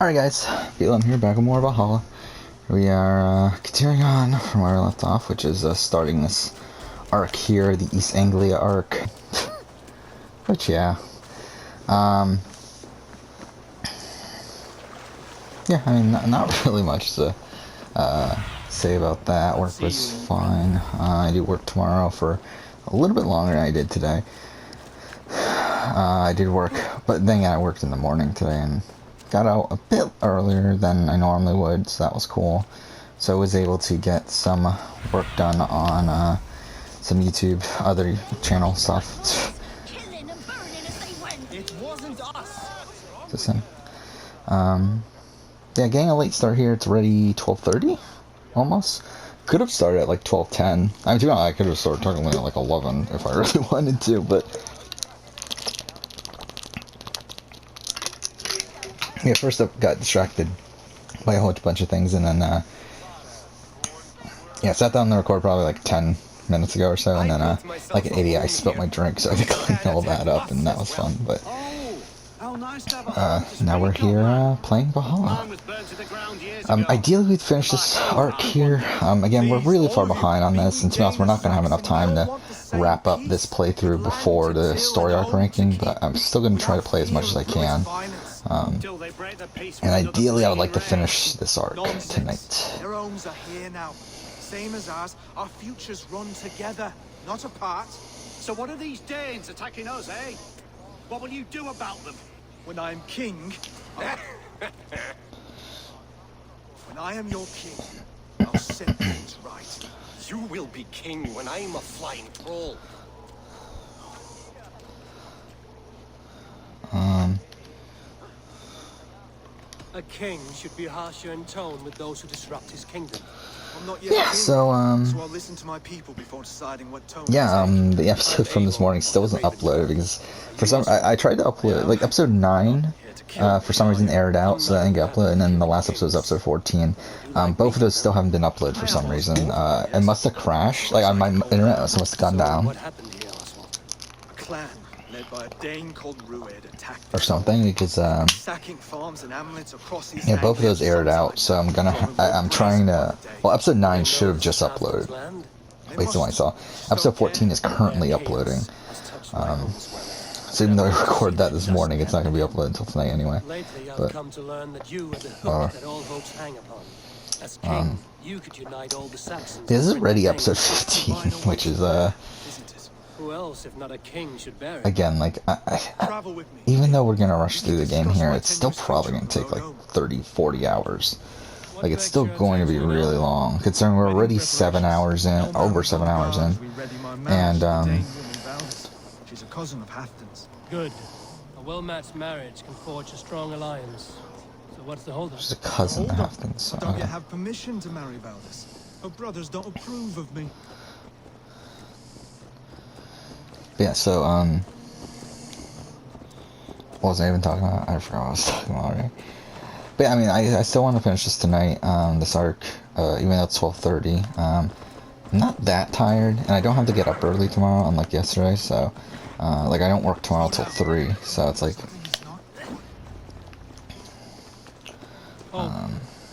Alright guys, I'm here back with more Valhalla. We are continuing on from where we left off, which is starting this arc here, the East Anglia arc. Which, yeah. Yeah, I mean, not really much to say about that. Work was fine. I do work tomorrow for a little bit longer than I did today. I did work, but then I worked in the morning today and got out a bit earlier than I normally would, so that was cool. So I was able to get some work done on some YouTube, other channel stuff. Yeah, getting a late start here. It's already 12:30, almost. Could have started at like 12:10. I mean, I could have started talking at like 11 if I really wanted to, but yeah, first I got distracted by a whole bunch of things, and then yeah, sat down to record probably like 10 minutes ago or so, and then like an idiot I spilled my drink, so I had to clean all that up, and that was fun. But now we're here playing Valhalla. Ideally we'd finish this arc here. Again, we're really far behind on this, and to be honest, we're not going to have enough time to wrap up this playthrough before the story arc ranking, but I'm still going to try to play as much as I can. And ideally I would like to finish this arc tonight. Their homes are here now. Same as ours. Our futures run together, not apart. So what are these Danes attacking us, eh? What will you do about them? When I am king... when I am your king, I'll set things right. You will be king when I'm a flying troll. A king should be harsher in tone with those who disrupt his kingdom. I'm not yet yeah, king, so I'll listen to my people before deciding what tone. yeah, the episode from this morning still wasn't uploaded because for some I tried to upload like episode 9 for some reason aired out, so that didn't get uploaded, and then the last episode was episode 14. Both of those still haven't been uploaded for some reason. It must have crashed, like on my internet must have gone down. A clan led by a Dane called Rued attacked Or something, because sacking farms and hamlets across these yeah, both of those aired out, so I'm trying to, well, episode 9 should have just uploaded based on what I saw. Episode 14 is currently uploading, so even though I recorded that this morning, it's not going to be uploaded until tonight anyway. But this is already episode 15, which is Who else, if not a king, should bear it? again, like, even though we're going to rush through the game here, it's still probably going to take like 30-40 hours. Like, it's still going to be really long, considering we're already 7 hours in, over 7 hours in, and, she's a cousin of Halfdan's. Good. A well-matched marriage can forge a strong alliance. So what's the holdup? she's a cousin of Halfdan's, so, I don't yet have permission to marry Valdis. Her brothers don't approve of me. yeah, so, what was I even talking about? I forgot what I was talking about already. But yeah, I mean, I still want to finish this tonight, this arc, even though it's 12:30. I'm not that tired, and I don't have to get up early tomorrow, unlike yesterday, so, like, I don't work tomorrow till 3, so it's like...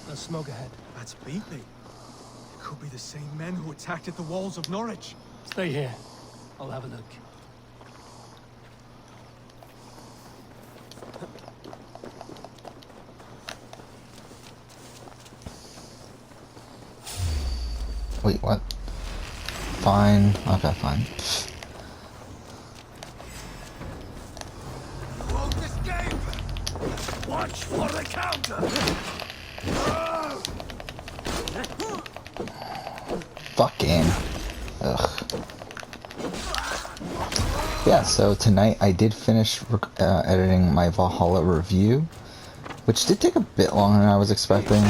There's smoke ahead. That's Beatley. It could be the same men who attacked at the walls of Norwich. Stay here. I'll have a look. Wait, what? Fine. Okay, fine. Won't escape! Watch for the counter! Fucking. Ugh. Yeah, so tonight I did finish editing my Valhalla review, which did take a bit longer than I was expecting.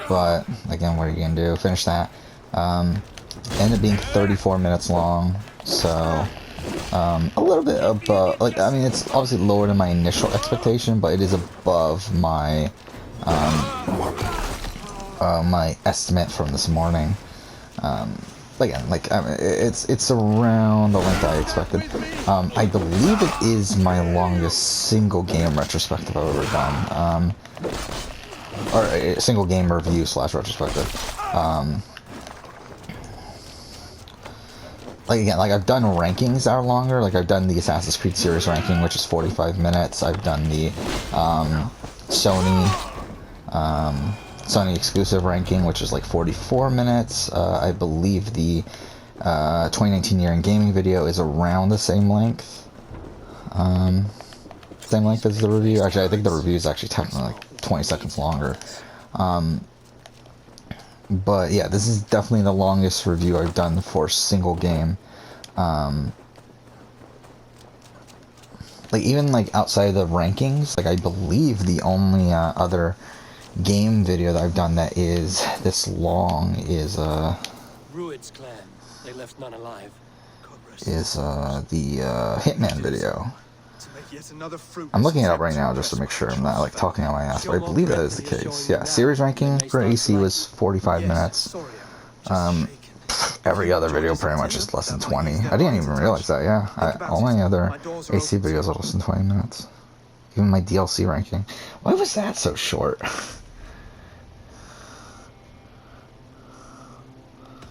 But again, what are you gonna do? Finish that. Ended up being 34 minutes long, so a little bit above. Like, I mean, it's obviously lower than my initial expectation, but it is above my my estimate from this morning. again, like I mean, it's around the length I expected. I believe it is my longest single game retrospective I've ever done, or a single game review / retrospective. Like again, like I've done rankings that are longer. Like I've done the Assassin's Creed series ranking, which is 45 minutes. I've done the Sony Sony exclusive ranking, which is like 44 minutes. I believe the 2019 year in gaming video is around the same length. Same length as the review. Actually, I think the review is actually technically like 20 seconds longer. But yeah, this is definitely the longest review I've done for a single game. Like even like outside of the rankings, like I believe the only other game video that I've done that is this long is Rued's clan. They left none alive. the Hitman video. I'm looking it up right now just to make sure I'm not like talking on my ass, but I believe that is the case. Yeah, series ranking for AC was 45 minutes. Every other video pretty much is less than 20. I didn't even realize that, yeah. All my other AC videos are less than 20 minutes. Even my DLC ranking. Why was that so short?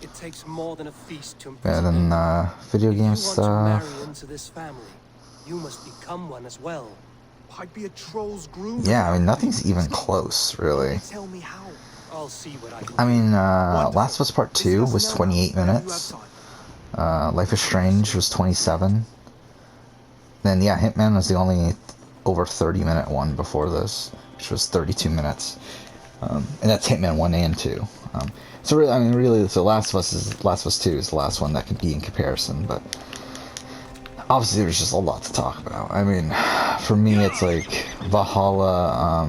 It takes more than a feast to Yeah, imprison then video game If you want to stuff. marry into this family, you must become one as well. I'd be a troll's groom. Yeah, I mean, nothing's even close, really. Tell me how. I'll see what I can I mean, Wonderful. Last of Us Part 2 was 28 minutes. Life is Strange was 27. Then, yeah, Hitman was the only over 30-minute one before this, which was 32 minutes. And that's Hitman 1 and 2. So, really, I mean, really, so Last of Us 2 is the last one that could be in comparison, but obviously there's just a lot to talk about. I mean, for me, it's like Valhalla.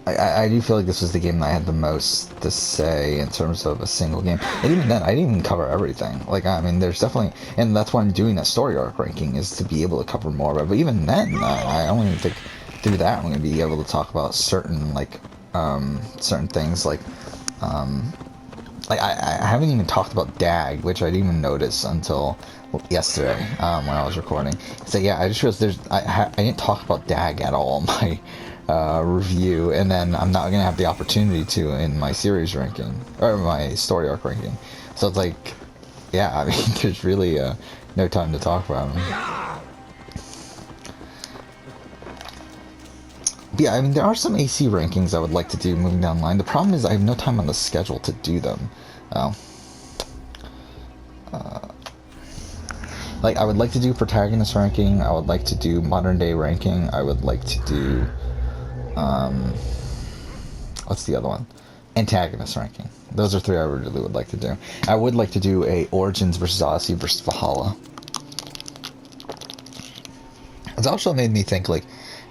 I do feel like this was the game that I had the most to say in terms of a single game. And even then, I didn't even cover everything. Like, I mean, there's definitely... And that's why I'm doing that story arc ranking, is to be able to cover more of it. But even then, I don't even think through that I'm going to be able to talk about certain, like, certain things. Like I haven't even talked about DAG, which I didn't even notice until yesterday when I was recording. So yeah, I just realized I didn't talk about DAG at all in my review, and then I'm not gonna have the opportunity to in my series ranking or my story arc ranking. So it's like, yeah, I mean, there's really no time to talk about them. But yeah, I mean, there are some AC rankings I would like to do moving down the line. The problem is I have no time on the schedule to do them. Like, I would like to do protagonist ranking. I would like to do modern day ranking. I would like to do what's the other one? Antagonist ranking. Those are three I really would like to do. I would like to do a Origins versus Odyssey versus Valhalla. It's also made me think, like,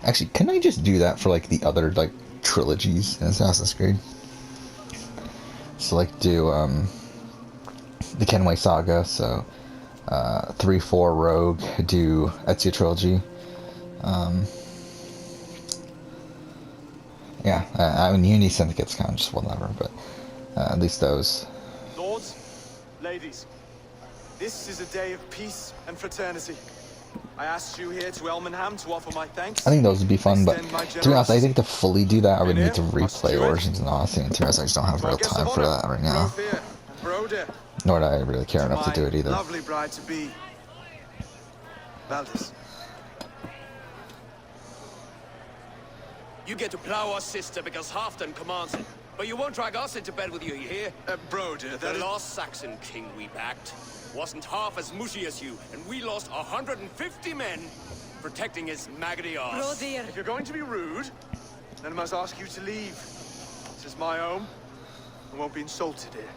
actually, can I just do that for, like, the other, like, trilogies in Assassin's Creed? So, like, do the Kenway Saga, so 3, 4 Rogue, do Ezio trilogy. Yeah, I mean, Unity Syndicate's kind of just whatever, but at least those. Lords, ladies, this is a day of peace and fraternity. I asked you here to Elmenham to offer my thanks. I think those would be fun, but to be honest, I think to fully do that, I would need to replay Origins and Odyssey, and to be honest, I just don't have real time for that right now. Nor do I really care enough to do it either. Lovely bride to be, Valdis. You get to plow our sister because Halfdan commands it. But you won't drag us into bed with you, you hear? Broder, The last Saxon king we backed wasn't half as mushy as you, and we lost 150 men protecting his maggoty arse. If you're going to be rude, then I must ask you to leave. This is my home. I won't be insulted here.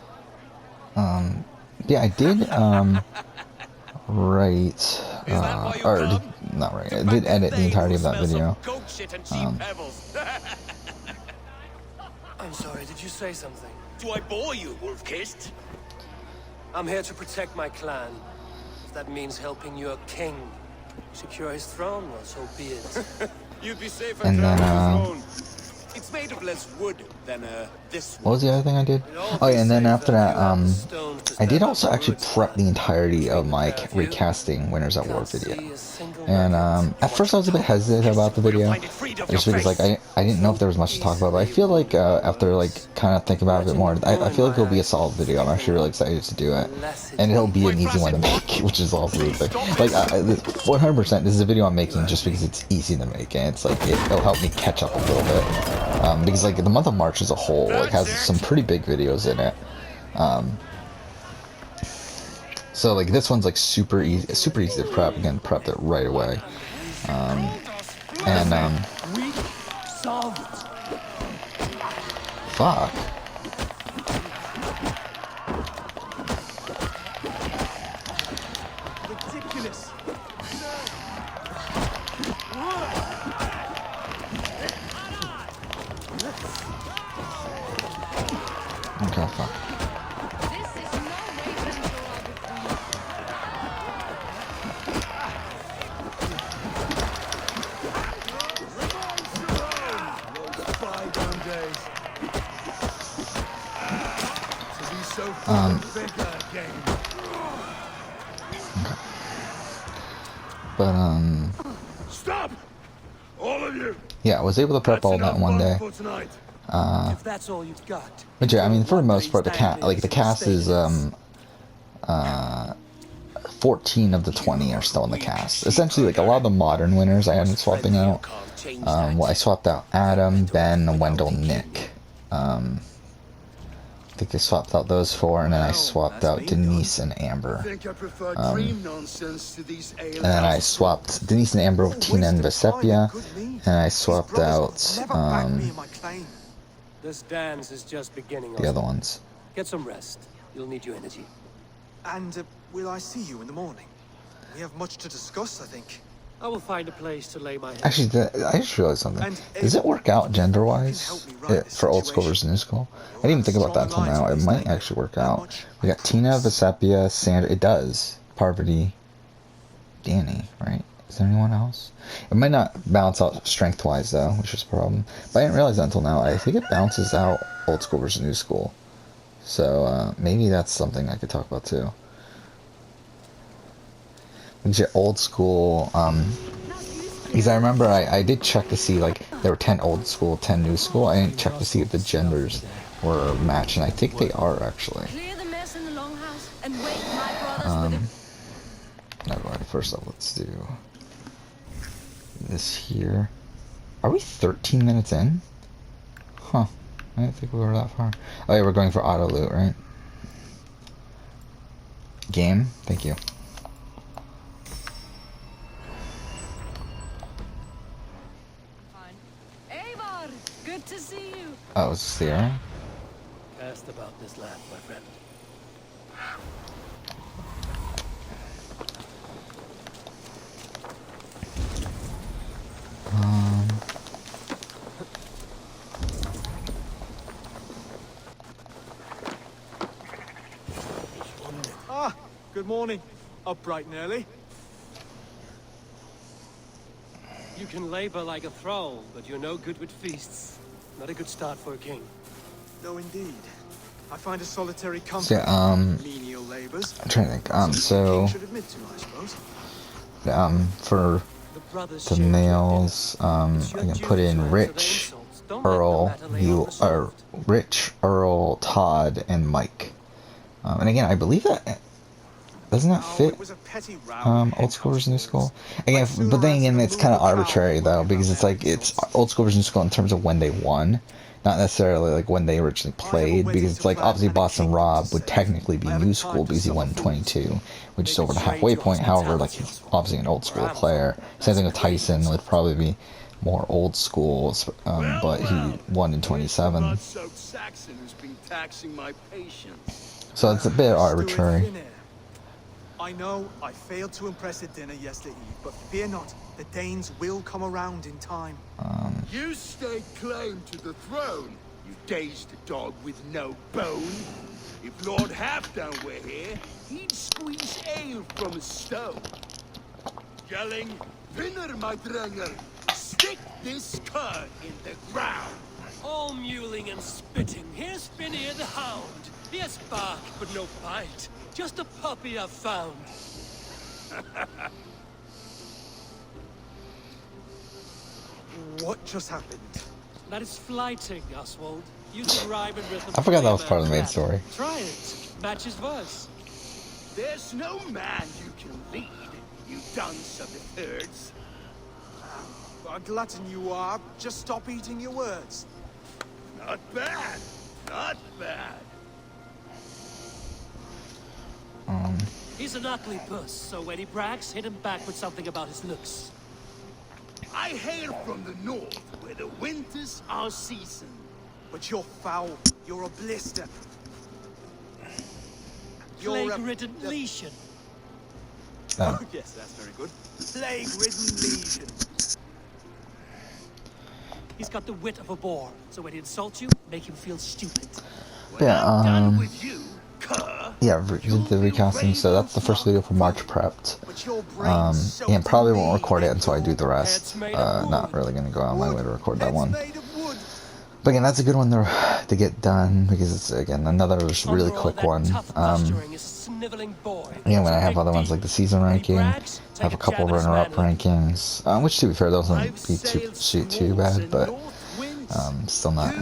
Yeah, I did, write, not right, I did edit the entirety of that video. I'm sorry, did you say something? Do I bore you, wolf-kissed? I'm here to protect my clan. If that means helping your king secure his throne, well, so be it. You'd be safer And then, carrying the throne. It's made of less wood than this What one. was the other thing I did? Oh yeah, and then after that, I did also actually prep the entirety of my recasting Winners at War video. And at first I was a bit hesitant about the video, just because like I didn't know if there was much to talk about. But I feel like after like kind of thinking about it a bit more, I feel like it'll be a solid video. I'm actually really excited to do it, and it'll be an easy one to make, which is also the thing. Like 100%, this is a video I'm making just because it's easy to make, and it's like it'll help me catch up a little bit. Because like the month of March as a whole like has some pretty big videos in it. So like this one's like super easy to prep. Again, prepped it right away. Fuck. Ridiculous. Okay, fuck. But Stop! All of you! yeah, I was able to prep all that in one day. If that's all you've got. But yeah, I mean, for the most part, the cast is 14 of the 20 are still in the cast. Essentially, like a lot of the modern winners I ended swapping out. Well, I swapped out Adam, Ben, Wendell, Nick. I think I swapped out those 4, and then I swapped out Denise and Amber. And then I swapped Denise and Amber with Tina and Vesepia, and I swapped out This dance is just beginning. the other ones. Get some rest. You'll need your energy. And will I see you in the morning? We have much to discuss, I think. I will find a place to lay my head. Actually, I just realized something. Does it work out gender-wise for old school versus new school? I didn't even think about that until now. It might actually work out. We got Tina, Vesepia, Sandra. It does. Parvati, Danny, right? Is there anyone else? It might not balance out strength-wise, though, which is a problem. But I didn't realize that until now. I think it balances out old school versus new school. So maybe that's something I could talk about, too. Old school, because I remember I did check to see, like, there were 10 old school, 10 new school. I didn't check to see if the genders were matched, and I think they are, actually. Clear the mess in the longhouse and wake my brothers with Never mind. First up, let's do this here. Are we 13 minutes in? Huh. I didn't think we were that far. Oh yeah, we're going for auto loot, right? Game? Thank you. Eivor, good to see you. Oh, is this the area? Asked about this land, my friend. Ah, good morning. Up bright and early. You can labor like a thrall, but you're no good with feasts. Not a good start for a king. No, indeed. I find a solitary comfort. So, yeah, menial labors. I'm trying to think. So, Should admit to, I suppose. for the males, I can put in Rich, Earl, Rich, Earl, Todd, and Mike. And again, I believe that doesn't that fit old school versus new school? Again, but then again, it's kind of arbitrary though, because it's like it's old school versus new school in terms of when they won, not necessarily like when they originally played. Because it's like obviously Boston Rob would technically be new school because he won in 22, which is over the halfway point. However, like he's obviously an old school player. Same thing with Tyson, would probably be more old school, but he won in 27. So it's a bit arbitrary. I know I failed to impress at dinner yesterday eve, but fear not, the Danes will come around in time. You stake claim to the throne, you dazed dog with no bone. If Lord Halfdown were here, he'd squeeze ale from a stone. Yelling, "Vinner, my drenger! Stick this cur in the ground!" All mewling and spitting. Here's Finnear the Hound. He has bark, but no bite. Just a puppy I've found. What just happened? That is flighting, Oswald. Using rhyme and rhythm. I forgot that was to part of the play a main trap. story. Try it. Matches verse. There's no man you can lead, you dunce of the thirds. A glutton you are. Just stop eating your words. Not bad. Not bad. He's an ugly puss, so when he brags, hit him back with something about his looks. I hail from the north, where the winters are season. But you're foul. You're a blister. You're Plague-ridden lesion. Oh, yes, that's very good. Plague-ridden legion. He's got the wit of a boar, so when he insults you, make him feel stupid. When Yeah, I'm done with you, cur, Yeah, did the recasting, so that's the first video for March prepped. But your brain's soaked And probably in won't mead. record it until I do the rest. Not really gonna go out my way to record that Heads one. made of wood. But again, that's a good one to get done because it's again another just really quick one. Again, when I have other ones like the season ranking, I have a couple runner-up rankings, which to be fair, those won't be too bad, but still not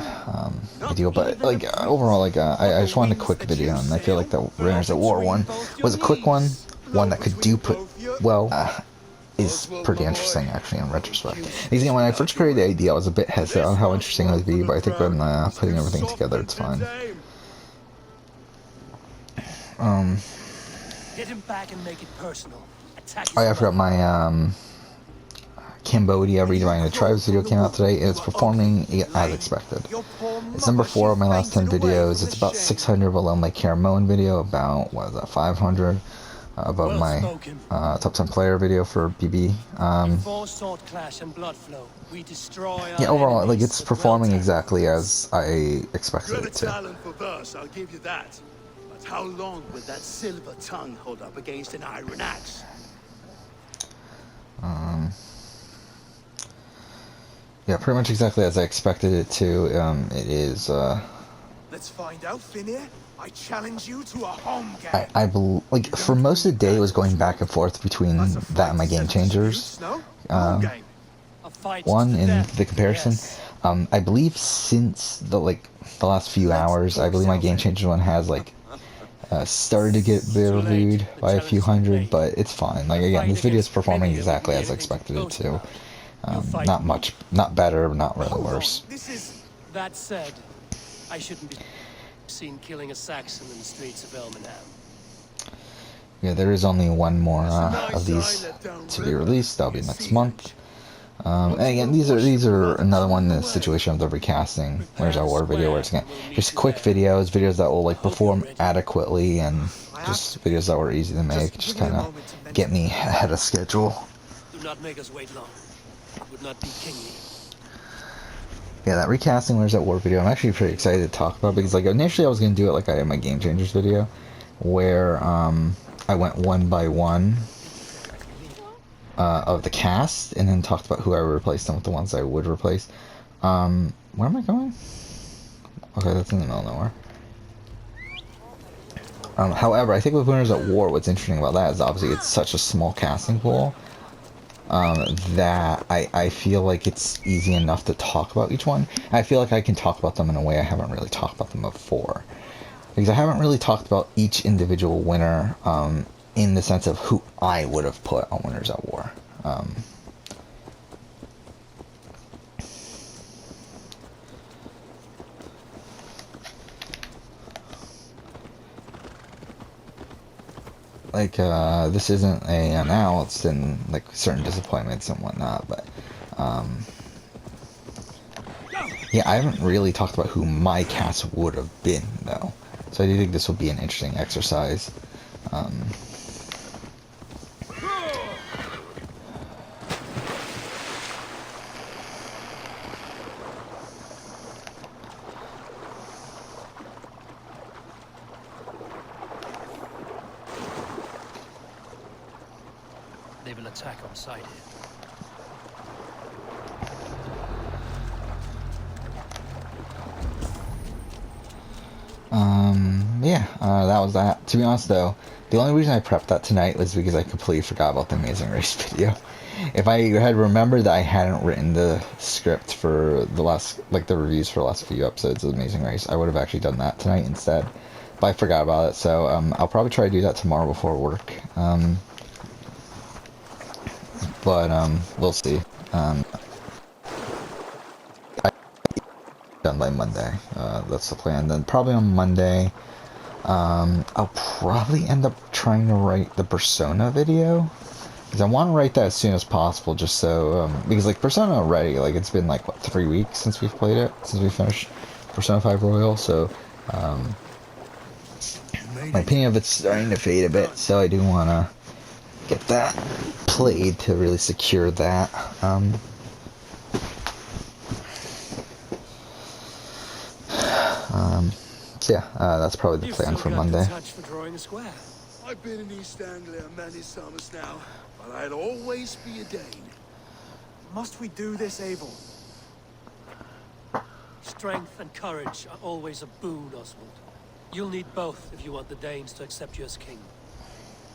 ideal. But like overall, like I just wanted a quick video, and I feel like the Runners at War one was a quick one that could do well. Is pretty interesting actually in retrospect. Because again, when I first created the idea, I was a bit hesitant on how interesting it would be, but I think when putting everything together, it's fine. Get him back and make it personal. Oh yeah, I forgot my Cambodia redesigning the tribes video came out today, and it's performing as expected. It's number 4 of my last 10 videos. It's about 600 below my Caramoan video, about what is that, 500 above my top 10 player video for BB. Yeah, overall, like it's performing exactly as I expected it to. talent for verse, I'll give you that. But how long will that silver tongue hold up against an iron axe? Yeah, pretty much exactly as I expected it to. It is. Let's find out, Finnear. I challenge you to a home game. I believe, like, for most of the day, it was going back and forth between that and my Game Changers one in the comparison. I believe since the last few hours, I believe my Game Changers one has started to get reviewed by a few hundred, but it's fine. Like again, this video is performing exactly as I expected it to. Not better, but not really worse. That said, I shouldn't be seen killing a Saxon in the streets of Elmenham. Yeah, there is only one more of these to be released. That'll be next month. And again, these are another one in the situation of the recasting. There's our war video where it's again just quick videos that will perform adequately, and just videos that were easy to make, just kind of get me ahead of schedule. Do not make us wait long. It would not be kingly. Yeah, that recasting Where's That War video, I'm actually pretty excited to talk about, because initially I was going to do it like I did my Game Changers video, where I went one by one of the cast, and then talked about who I would replace them with the ones I would replace. Where am I going? Okay, that's in the middle of nowhere. However, I think with Winners at War, what's interesting about that is obviously it's such a small casting pool that I feel like it's easy enough to talk about each one. I feel like I can talk about them in a way I haven't really talked about them before. Because I haven't really talked about each individual winner in the sense of who I would have put on Winners at War. This isn't a announced and certain disappointments and whatnot, but yeah, I haven't really talked about who my cast would have been though, so I do think this will be an interesting exercise. They will attack on sight here. Yeah, that was that. To be honest, though, the only reason I prepped that tonight was because I completely forgot about the Amazing Race video. If I had remembered that I hadn't written the script for the last, like the reviews for the last few episodes of Amazing Race, I would have actually done that tonight instead. But I forgot about it, so I'll probably try to do that tomorrow before work. We'll see. Done by Monday. That's the plan. Then probably on Monday, I'll probably end up trying to write the Persona video. Because I want to write that as soon as possible, just so, because, like, Persona already, like, it's been, like, what, 3 weeks since we've played it? Since we finished Persona 5 Royal, so, my opinion of it's starting to fade a bit, so I do want to get that played to really secure that. So yeah, that's probably the plan for Monday. For drawing a square. I've been in East Anglia many summers now, but I'll always be a Dane. Must we do this, Abel? Strength and courage are always a boon, Oswald. You'll need both if you want the Danes to accept you as king.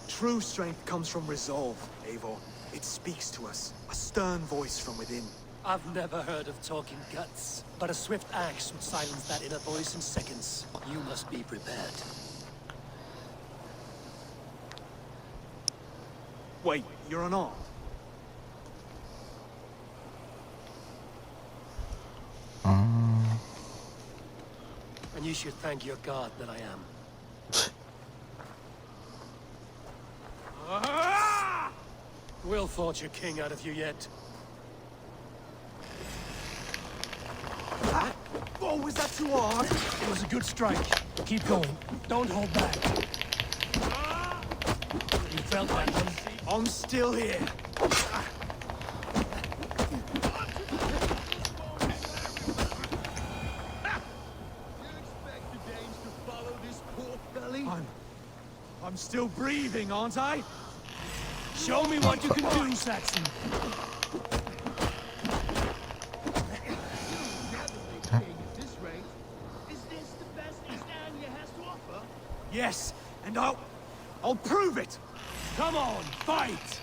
True strength comes from resolve, Eivor. It speaks to us, a stern voice from within. I've never heard of talking guts, but a swift axe would silence that inner voice in seconds. You must be prepared. Wait, you're unarmed? And you should thank your god that I am. We'll forge a king out of you yet. Oh, was that too hard? It was a good strike. Keep going. Don't hold back. You felt that one? I'm still here. I'm still breathing, aren't I? Show me what you can do, Saxon. Yes, and I'll prove it. Come on, fight!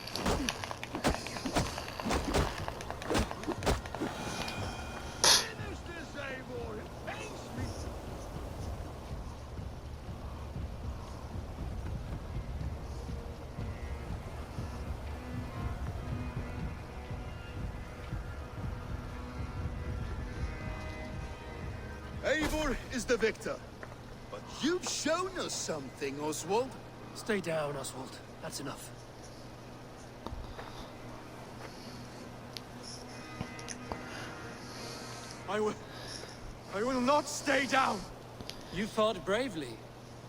Eivor is the victor. But you've shown us something, Oswald. Stay down, Oswald. That's enough. I will not stay down. You fought bravely.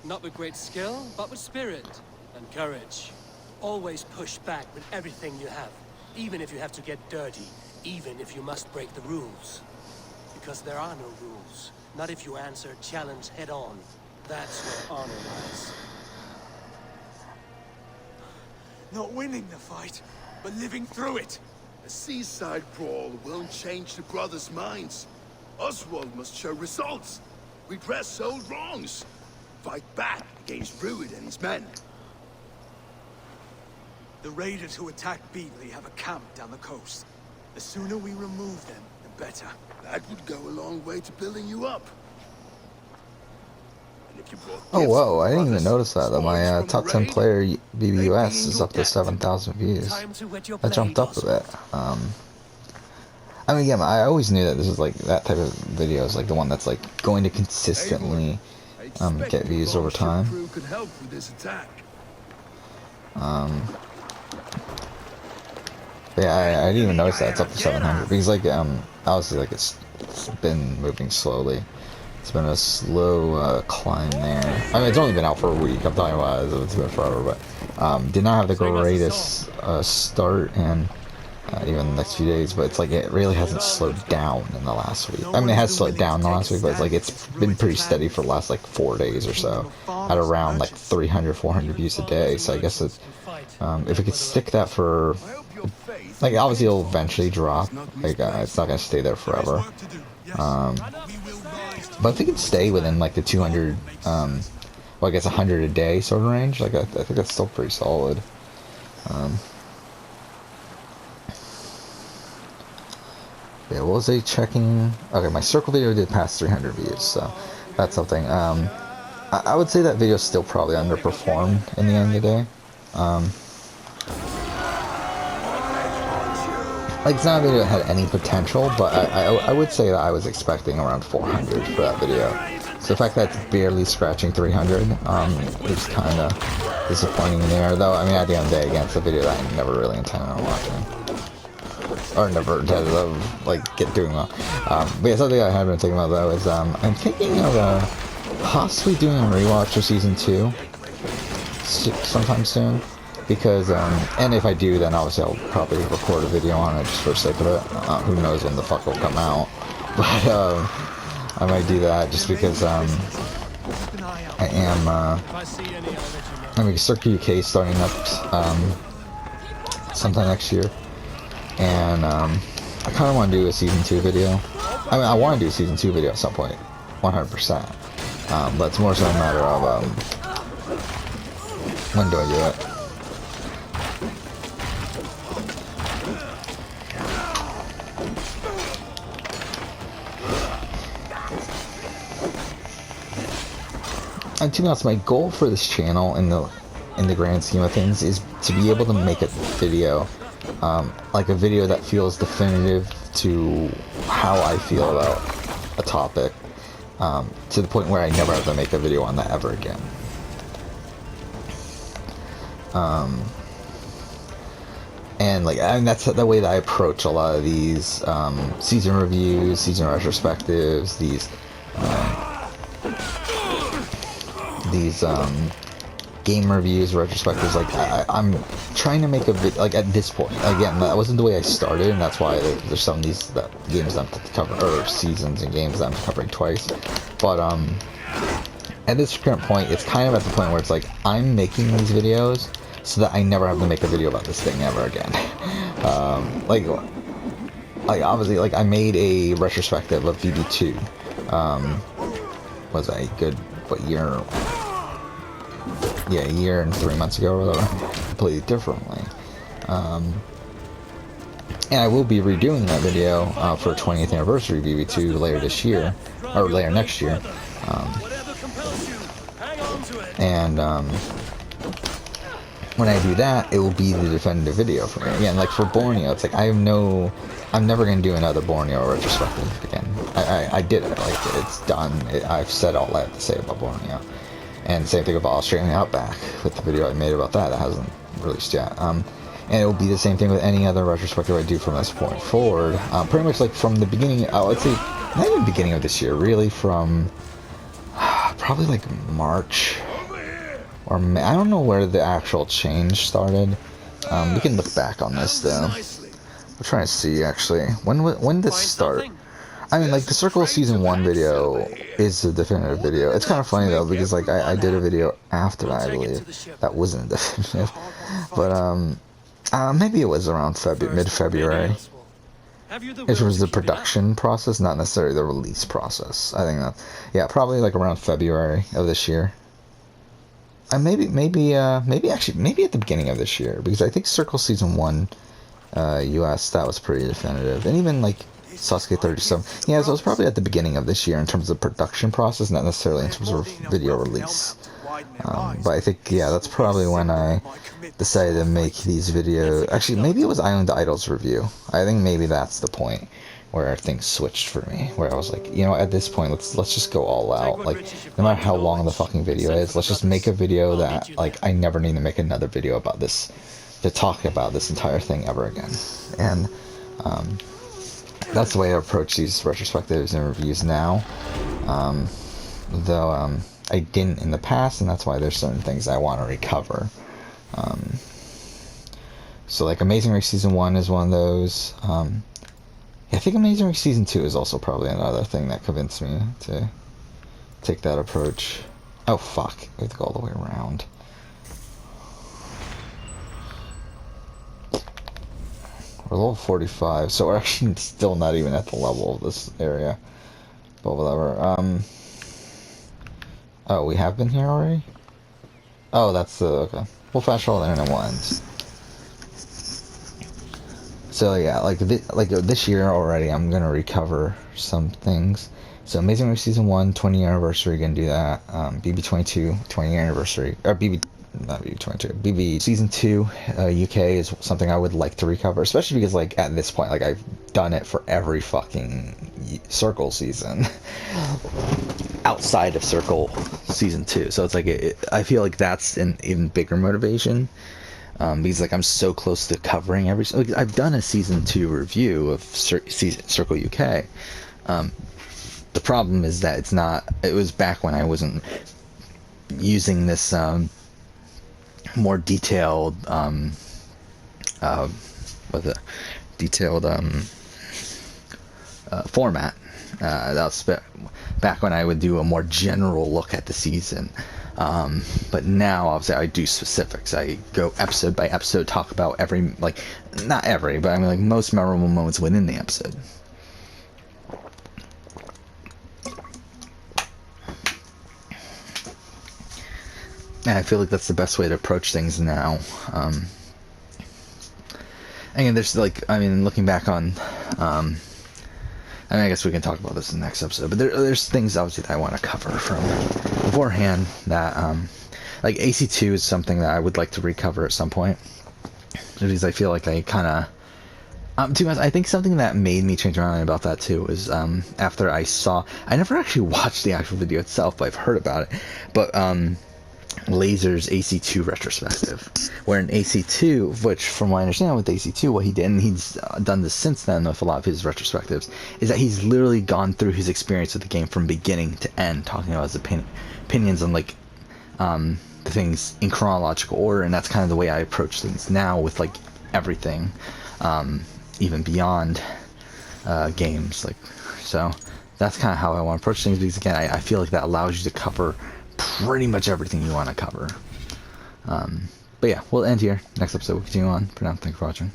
Not with great skill, but with spirit and courage. Always push back with everything you have. Even if you have to get dirty. Even if you must break the rules. Because there are no rules. Not if you answer a challenge head on. That's where honor lies. Not winning the fight, but living through it. A seaside brawl won't change the brothers' minds. Oswald must show results. Redress old wrongs. Fight back against Rued and his men. The raiders who attacked Beatley have a camp down the coast. The sooner we remove them, the better. That would go a long way to building you up. And if you brought Oh gifts whoa, from I didn't even brothers, notice that my spoils from top the 10 raid, player they'd BBUS be in is your up to debt. 7,000 views. Time to wet your That jumped blade, up a bit. I mean, yeah, I always knew that this is like that type of video is like the one that's like going to consistently I expect get your views over ship time. crew could help with this attack. But yeah, I didn't even notice that it's up to 700 because like obviously like it's been moving slowly. It's been a slow climb there. I mean, it's only been out for a week. I'm talking about it, it's been forever, but did not have the greatest start and even the next few days. But it's like it really hasn't slowed down in the last week. I mean, it has slowed down in the last week, but it's like it's been pretty steady for the last like 4 days or so, at around like 300, 400 views a day. So I guess it, if it could stick that for, like, obviously it'll eventually drop. Like it's not gonna stay there forever. But if it could stay within like the 200 well, I guess 100 a day sort of range. Like I think that's still pretty solid. Yeah, what was I checking? Okay, my circle video did pass 300 views, so that's something. I would say that video is still probably underperformed in the end of the day. Like, it's not a video that had any potential, but I would say that I was expecting around 400 for that video. So the fact that it's barely scratching 300 is kind of disappointing there. Though, I mean, at the end of the day, again, it's a video that I never really intended on watching. Or never intended to, like, get doing well. But yeah, something I have been thinking about, though, is I'm thinking of possibly doing a rewatch of Season 2 sometime soon. Because, and if I do, then obviously I'll probably record a video on it just for the sake of it. Who knows when the fuck will come out. But, I might do that just because, I am, I mean, Circuit UK starting up, sometime next year. And, I kind of want to do a Season 2 video. I mean, I want to do a Season 2 video at some point. 100%. But it's more so a matter of, when do I do it? And to be honest, my goal for this channel in the grand scheme of things is to be able to make a video, like a video that feels definitive to how I feel about a topic, to the point where I never have to make a video on that ever again. And like, I mean, that's the way that I approach a lot of these season reviews, season retrospectives, these game reviews, retrospectives. Like I'm trying to make a video, like at this point, again, that wasn't the way I started, and that's why there's some of these games that I'm covering, or seasons and games that I'm covering twice. But at this current point, it's kind of at the point where it's like I'm making these videos so that I never have to make a video about this thing ever again. Like obviously, like I made a retrospective of BB2. Was a good year? Yeah, a year and 3 months ago or whatever, completely differently. And I will be redoing that video for 20th anniversary BB2 later this year, or later next year. And when I do that, it will be the definitive video for me. Again, like for Borneo, it's like I'm never going to do another Borneo retrospective again. I did it, like it's done. I've said all I have to say about Borneo. And same thing about Australian Outback with the video I made about that hasn't released yet. And it will be the same thing with any other retrospective I do from this point forward. Pretty much like from the beginning, I would say, not even the beginning of this year, really from probably like March or May. I don't know where the actual change started. We can look back on this though. We're trying to see actually when did this start. I mean, like the Circle Season 1 video is the definitive video. It's kind of funny though because like I did a video after that, I believe, that wasn't definitive, but maybe it was around mid-February. It was the production process, not necessarily the release process. I think that, yeah, probably like around February of this year. And maybe at the beginning of this year, because I think Circle Season 1 US, that was pretty definitive. And even like Sasuke 37, yeah, so it was probably at the beginning of this year in terms of production process, not necessarily in terms of video release. But I think, yeah, that's probably when I decided to make these videos. Actually, maybe it was Island Idols review. I think maybe that's the point where things switched for me, where I was like, you know, at this point, let's just go all out. Like, no matter how long the fucking video is, let's just make a video that, like, I never need to make another video about this, to talk about this entire thing ever again. And that's the way I approach these retrospectives and reviews now. Though I didn't in the past, and that's why there's certain things I want to recover. So like Amazing Race Season 1 is one of those. I think Amazing Race Season 2 is also probably another thing that convinced me to take that approach. Oh fuck, we have to go all the way around. We're level 45, so we're actually still not even at the level of this area. But whatever. Oh, we have been here already? Oh, that's the... Okay. We'll fast forward and then we'll end. So yeah, like this year already, I'm gonna recover some things. So Amazing Race Season 1, 20th anniversary, gonna do that. BB22, 20th anniversary, or not BB22, BB Season 2, UK is something I would like to recover, especially because like at this point, like I've done it for every fucking Circle season. Outside of Circle Season 2. So it's like, I feel like that's an even bigger motivation. Because like I'm so close to covering every. Like, I've done a Season 2 review of Circle UK. The problem is that it's not. It was back when I wasn't using this more detailed, with a detailed format. That was back when I would do a more general look at the season. But now, obviously, I do specifics. I go episode by episode, talk about every, like, not every, but I mean, like, most memorable moments within the episode. And I feel like that's the best way to approach things now. And there's, like, I mean, looking back on, I mean, I guess we can talk about this in the next episode, but there's things, obviously, that I want to cover from beforehand that, like, AC2 is something that I would like to recover at some point, because I feel like I kind of, to be honest, I think something that made me change my mind about that, too, is, after I never actually watched the actual video itself, but I've heard about it, but, Laser's AC2 retrospective, where in AC2, which from what I understand with AC2, what he did, and he's done this since then with a lot of his retrospectives, is that he's literally gone through his experience with the game from beginning to end, talking about his opinions on, like, the things in chronological order, and that's kind of the way I approach things now with, like, everything, even beyond games, like, so that's kind of how I want to approach things, because again, I feel like that allows you to cover pretty much everything you want to cover. But yeah, we'll end here. Next episode we'll continue on. For now, thanks for watching.